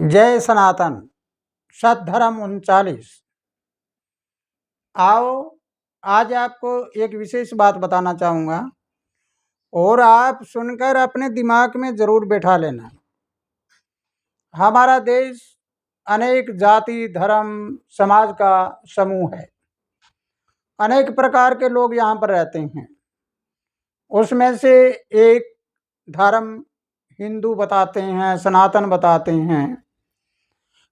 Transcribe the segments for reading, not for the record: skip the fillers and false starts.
जय सनातन। सद्धर्म 39। आओ, आज आपको एक विशेष बात बताना चाहूँगा और आप सुनकर अपने दिमाग में ज़रूर बैठा लेना। हमारा देश अनेक जाति धर्म समाज का समूह है। अनेक प्रकार के लोग यहाँ पर रहते हैं। उसमें से एक धर्म हिंदू बताते हैं, सनातन बताते हैं।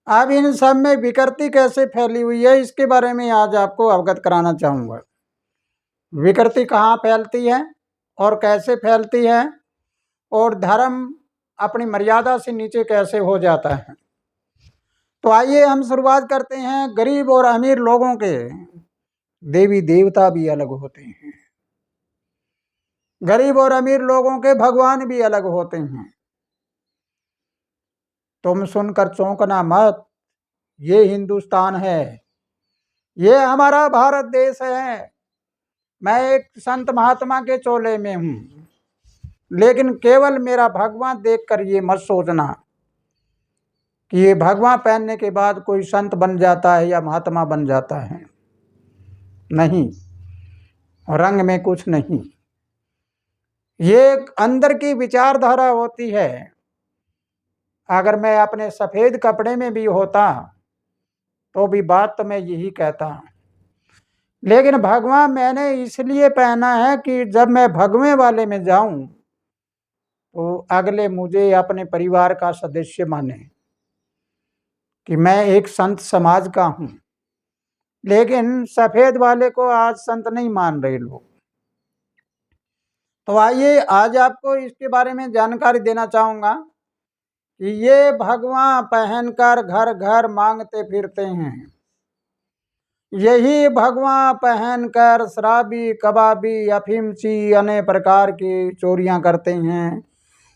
अब इन सब में विकृति कैसे फैली हुई है, इसके बारे में आज आपको अवगत कराना चाहूँगा। विकृति कहाँ फैलती है और कैसे फैलती है, और धर्म अपनी मर्यादा से नीचे कैसे हो जाता है। तो आइए हम शुरुआत करते हैं। गरीब और अमीर लोगों के देवी देवता भी अलग होते हैं। गरीब और अमीर लोगों के भगवान भी अलग होते हैं। तुम सुनकर चौंकना मत, ये हिंदुस्तान है, ये हमारा भारत देश है। मैं एक संत महात्मा के चोले में हूँ, लेकिन केवल मेरा भगवा देखकर ये मत सोचना कि ये भगवा पहनने के बाद कोई संत बन जाता है या महात्मा बन जाता है। नहीं, रंग में कुछ नहीं, ये एक अंदर की विचारधारा होती है। अगर मैं अपने सफ़ेद कपड़े में भी होता तो भी बात तो मैं यही कहता, लेकिन भगवा मैंने इसलिए पहना है कि जब मैं भगवे वाले में जाऊं तो अगले मुझे अपने परिवार का सदस्य माने कि मैं एक संत समाज का हूं। लेकिन सफ़ेद वाले को आज संत नहीं मान रहे लोग। तो आइए आज आपको इसके बारे में जानकारी देना चाहूँगा कि ये भगवा पहनकर घर घर मांगते फिरते हैं। यही भगवा पहनकर शराबी कबाबी अफीमची अनेक प्रकार की चोरियां करते हैं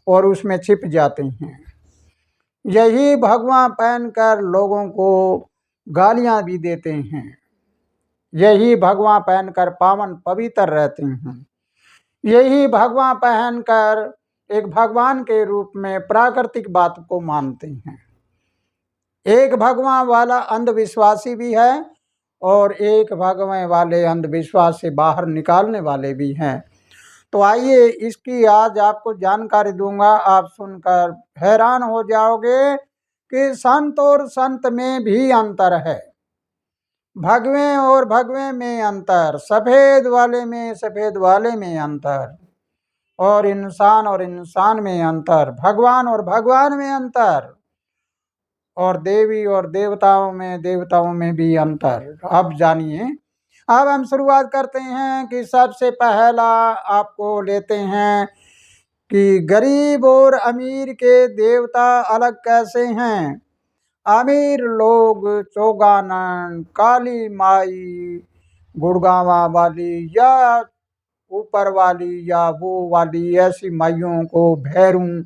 और उसमें छिप जाते हैं। यही भगवा पहनकर लोगों को गालियां भी देते हैं। यही भगवा पहनकर पावन पवित्र रहते हैं। यही भगवा पहनकर एक भगवान के रूप में प्राकृतिक बात को मानते हैं। एक भगवा वाला अंधविश्वासी भी है और एक भगवे वाले अंधविश्वास से बाहर निकालने वाले भी हैं। तो आइए इसकी आज आपको जानकारी दूंगा। आप सुनकर हैरान हो जाओगे कि संत और संत में भी अंतर है, भगवे और भगवे में अंतर, सफ़ेद वाले में सफ़ेद वाले में अंतर, और इंसान में अंतर, भगवान और भगवान में अंतर, और देवी और देवताओं में भी अंतर। अब जानिए। अब हम शुरुआत करते हैं कि सबसे पहला आपको लेते हैं कि गरीब और अमीर के देवता अलग कैसे हैं। अमीर लोग चौगानन, काली माई, गुड़गावा वाली या ऊपर वाली या वो वाली ऐसी माइयों को, भैरू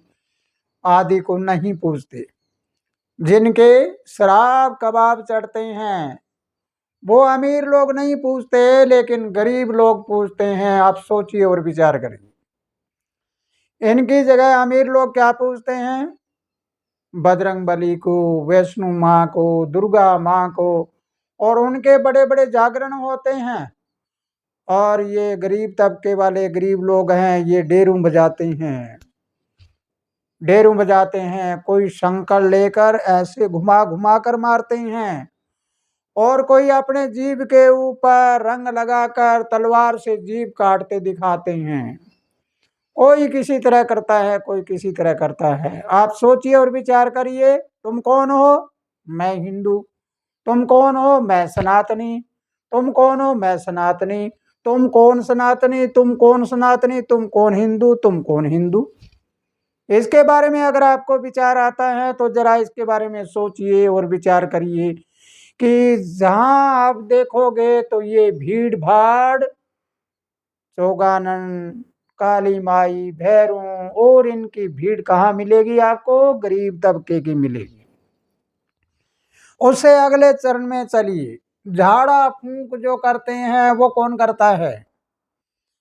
आदि को नहीं पूजते। जिनके शराब कबाब चढ़ते हैं वो अमीर लोग नहीं पूछते, लेकिन गरीब लोग पूछते हैं। आप सोचिए और विचार करिए। इनकी जगह अमीर लोग क्या पूछते हैं? बजरंग बली को, वैष्णो माँ को, दुर्गा माँ को, और उनके बड़े बड़े जागरण होते हैं। और ये गरीब तबके वाले गरीब लोग हैं, ये डेरू बजाते हैं। डेरू बजाते हैं, कोई शंकर लेकर ऐसे घुमा घुमा कर मारते हैं, और कोई अपने जीभ के ऊपर रंग लगाकर तलवार से जीभ काटते दिखाते हैं। कोई किसी तरह करता है, कोई किसी तरह करता है। आप सोचिए और विचार करिए। तुम कौन हो? मैं हिंदू। तुम कौन हो? मैं सनातनी। तुम कौन हो? मैं सनातनी। तुम कौन सनातनी? तुम कौन सनातनी? तुम कौन हिंदू? तुम कौन हिंदू? इसके बारे में अगर आपको विचार आता है तो जरा इसके बारे में सोचिए और विचार करिए कि जहाँ आप देखोगे तो ये भीड़ भाड़, चौगानन, काली माई, भैरू, और इनकी भीड़ कहाँ मिलेगी आपको? गरीब तबके की मिलेगी। उससे अगले चरण में चलिए। झाड़ा फूंक जो करते हैं वो कौन करता है?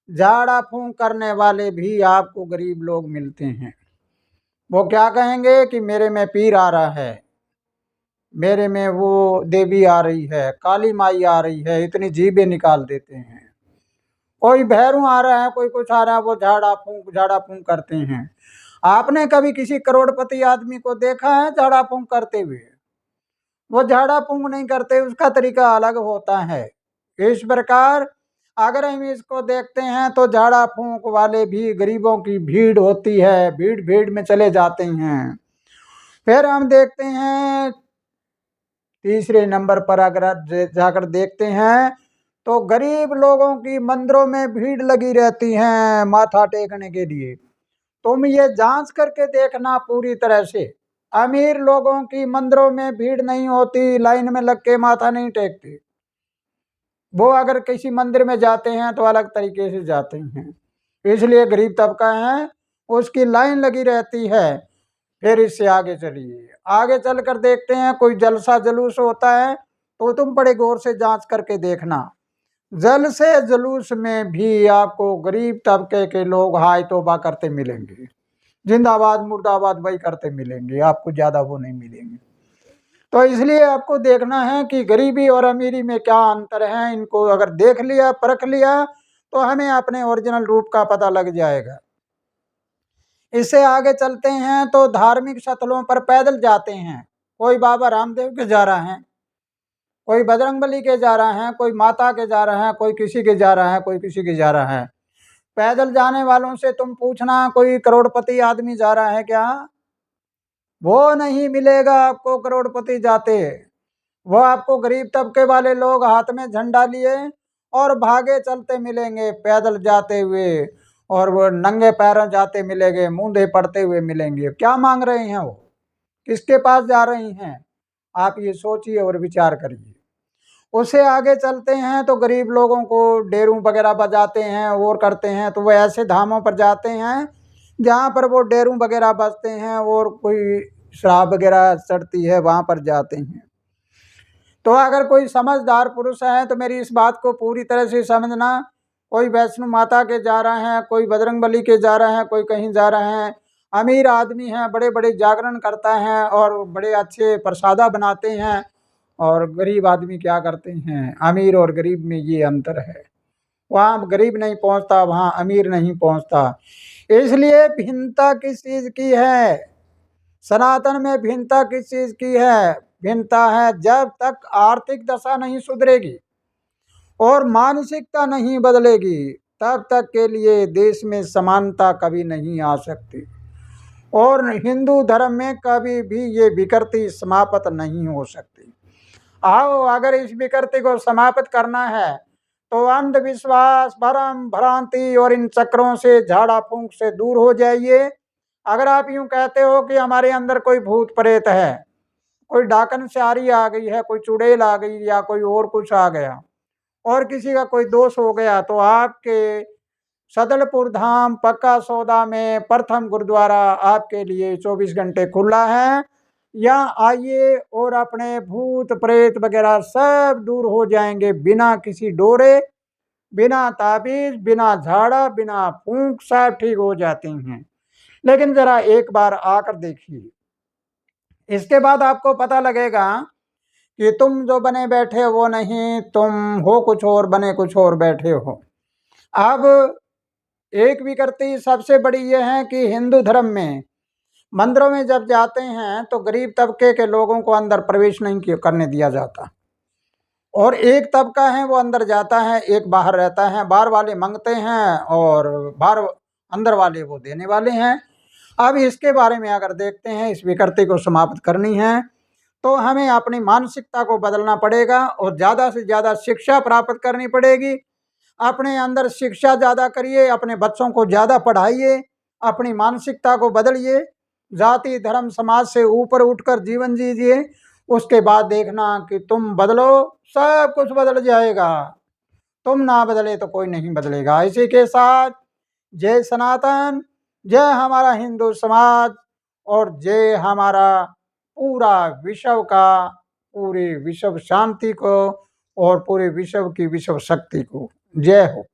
झाड़ा फूंक करने वाले भी आपको गरीब लोग मिलते हैं। वो क्या कहेंगे कि मेरे में पीर आ रहा है, मेरे में वो देवी आ रही है, काली माई आ रही है, इतनी जीभें निकाल देते हैं। कोई भैरू आ रहा है, कोई कुछ आ रहा है, वो झाड़ा फूंक करते हैं। आपने कभी किसी करोड़पति आदमी को देखा है झाड़ा फूंक करते हुए? वो झाड़ा फूंक नहीं करते, उसका तरीका अलग होता है। इस प्रकार अगर हम इसको देखते हैं तो झाड़ा फूंक वाले भी गरीबों की भीड़ होती है, भीड़ भीड़ में चले जाते हैं। फिर हम देखते हैं तीसरे नंबर पर अगर जाकर देखते हैं तो गरीब लोगों की मंदिरों में भीड़ लगी रहती है माथा टेकने के लिए। तुम ये जांच करके देखना पूरी तरह से, अमीर लोगों की मंदिरों में भीड़ नहीं होती, लाइन में लग के माथा नहीं टेकते। वो अगर किसी मंदिर में जाते हैं तो अलग तरीके से जाते हैं। इसलिए गरीब तबका है उसकी लाइन लगी रहती है। फिर इससे आगे चलिए, आगे चलकर देखते हैं कोई जलसा जुलूस होता है तो तुम बड़े गौर से जांच करके देखना, जलसे जुलूस में भी आपको गरीब तबके के लोग हाय तौबा करते मिलेंगे, जिंदाबाद मुर्दाबाद वही करते मिलेंगे, आपको ज्यादा वो नहीं मिलेंगे। तो इसलिए आपको देखना है कि गरीबी और अमीरी में क्या अंतर है। इनको अगर देख लिया, परख लिया तो हमें अपने ओरिजिनल रूप का पता लग जाएगा। इससे आगे चलते हैं तो धार्मिक स्थलों पर पैदल जाते हैं। कोई बाबा रामदेव के जा रहा है, कोई बजरंगबली के जा रहा है, कोई माता के जा रहा है, कोई किसी के जा रहा है, कोई किसी के जा रहा है। पैदल जाने वालों से तुम पूछना कोई करोड़पति आदमी जा रहा है क्या? वो नहीं मिलेगा आपको करोड़पति जाते। वो आपको गरीब तबके वाले लोग हाथ में झंडा लिए और भागे चलते मिलेंगे, पैदल जाते हुए, और वो नंगे पैरों जाते मिलेंगे, मूंधे पड़ते हुए मिलेंगे। क्या मांग रहे हैं वो, किसके पास जा रही हैं? आप ये सोचिए और विचार करिए। उससे आगे चलते हैं तो गरीब लोगों को डेरू वगैरह बजाते हैं और करते हैं, तो वो ऐसे धामों पर जाते हैं जहाँ पर वो डेरू वगैरह बजते हैं और कोई शराब वगैरह चढ़ती है, वहाँ पर जाते हैं। तो अगर कोई समझदार पुरुष है तो मेरी इस बात को पूरी तरह से समझना। कोई वैष्णो माता के जा रहा है, कोई बजरंगबली के जा रहा है, कोई कहीं जा रहा है। अमीर आदमी है, बड़े बड़े जागरण करता है और बड़े अच्छे प्रसादा बनाते हैं, और गरीब आदमी क्या करते हैं? अमीर और गरीब में ये अंतर है, वहाँ गरीब नहीं पहुँचता, वहाँ अमीर नहीं पहुँचता। इसलिए भिन्नता किस चीज़ की है? सनातन में भिन्नता किस चीज़ की है? भिन्नता है जब तक आर्थिक दशा नहीं सुधरेगी और मानसिकता नहीं बदलेगी तब तक के लिए देश में समानता कभी नहीं आ सकती, और हिंदू धर्म में कभी भी ये विकृति समाप्त नहीं हो सकती। आओ, अगर इस विकृति को समाप्त करना है तो अंधविश्वास, भरम भ्रांति और इन चक्रों से, झाड़ा फूंक से दूर हो जाइए। अगर आप यूं कहते हो कि हमारे अंदर कोई भूत प्रेत है, कोई डाकन स्यारी आ गई है, कोई चुड़ैल आ गई, या कोई और कुछ आ गया, और किसी का कोई दोष हो गया, तो आपके सदलपुर धाम पक्का सौदा में प्रथम गुरुद्वारा आपके लिए 24 घंटे खुला है। यहाँ आइए और अपने भूत प्रेत वगैरह सब दूर हो जाएंगे, बिना किसी डोरे, बिना ताबीज, बिना झाड़ा, बिना फूंक, सब ठीक हो जाते हैं। लेकिन जरा एक बार आकर देखिए, इसके बाद आपको पता लगेगा कि तुम जो बने बैठे वो नहीं, तुम हो कुछ और, बने कुछ और बैठे हो। अब एक विकृति सबसे बड़ी यह है कि हिंदू धर्म में मंदिरों में जब जाते हैं तो गरीब तबके के लोगों को अंदर प्रवेश नहीं करने दिया जाता, और एक तबका है वो अंदर जाता है, एक बाहर रहता है। बाहर वाले मांगते हैं और बाहर अंदर वाले वो देने वाले हैं। अब इसके बारे में अगर देखते हैं, इस विकृति को समाप्त करनी है तो हमें अपनी मानसिकता को बदलना पड़ेगा और ज़्यादा से ज़्यादा शिक्षा प्राप्त करनी पड़ेगी। अपने अंदर शिक्षा ज़्यादा करिए, अपने बच्चों को ज़्यादा पढ़ाइए, अपनी मानसिकता को बदलिए, जाति धर्म समाज से ऊपर उठकर जीवन जीजिए। उसके बाद देखना कि तुम बदलो, सब कुछ बदल जाएगा। तुम ना बदले तो कोई नहीं बदलेगा। इसी के साथ जय सनातन, जय हमारा हिंदू समाज, और जय हमारा पूरा विश्व का, पूरे विश्व शांति को और पूरे विश्व की विश्व शक्ति को। जय हो।